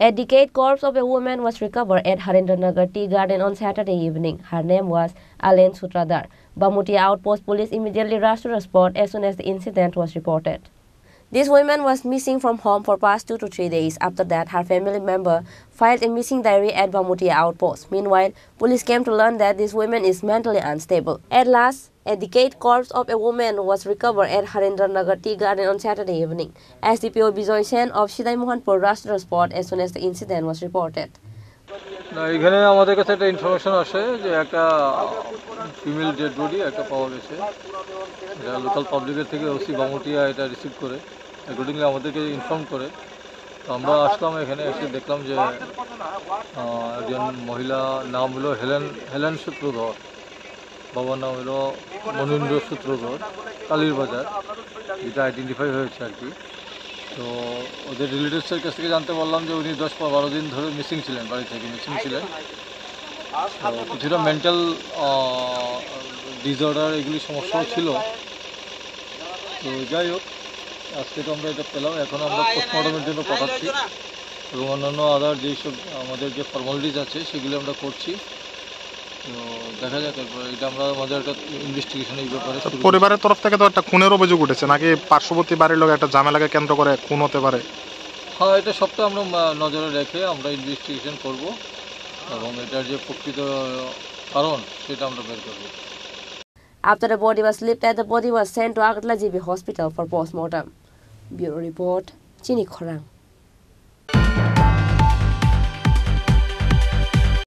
A decayed corpse of a woman was recovered at Harendranagar Tea Garden on Saturday evening. Her name was Alen Sutradhar. Bamutia Outpost Police immediately rushed to the spot as soon as the incident was reported. This woman was missing from home for past 2 to 3 days. After that, her family member filed a missing diary at Bamutia Outpost. Meanwhile, police came to learn that this woman is mentally unstable. At last, a decayed corpse of a woman was recovered at Harendranagar Tea Garden on Saturday evening. SDPO Bijoy Sen of Shidai Mohanpur rushed to the spot as soon as the incident was reported. এখানে আমাদের কাছে একটা information আসে যে একটা female dead body একটা পাওয়া গেছে। এটা লোকাল পাবলিকের থেকে ওসি বামুটিয়া এটা রিসিভ করে অ্যাকর্ডিংলি আমাদেরকে ইনফর্ম করে। তো আমরা আসলাম, এখানে এসে দেখলাম যে একজন মহিলা, নাম হলো হেলেন সূত্রধর, বাবার নাম হলো মনীন্দ্র সূত্রধর, কালীর বাজার, যেটা আইডেন্টিফাই হয়েছে আর কি। তো ওদের রিলেটিভসের কাছ থেকে জানতে পারলাম যে উনি 10-12 দিন ধরে মিসিং ছিলেন, বাড়ি থেকে মিসিং ছিলেন। তো কিছুটা মেন্টাল ডিসঅর্ডার এগুলি সমস্যাও ছিল। তো যাই হোক, আজকে তো আমরা এটা পেলাম, এখন আমরা পোস্টমর্টমের জন্য পাঠাচ্ছি এবং অন্যান্য আদার যেসব আমাদের যে ফর্মালিটিস আছে সেগুলি আমরা করছি। তো দেখা যাক, এরপর এটা আমরা আমাদের একটা ইনভেস্টিগেশন এই ব্যাপারে। পরিবারের তরফ থেকে তো একটা খুনের অভিযোগ উঠেছে, নাকি পার্শ্ববর্তী বাড়ির লোক একটা ঝামেলাকে কেন্দ্র করে খুন হতে পারে? হ্যাঁ, এটা সবটা আমরা নজরে রেখে আমরা ইনভেস্টিগেশন করব এবং এটার যে প্রকৃত কারণ সেটা আমরা বের করব। After the body was lifted, the body was sent to Agartala GB Hospital for postmortem. Bureau Report, Chini Khorang.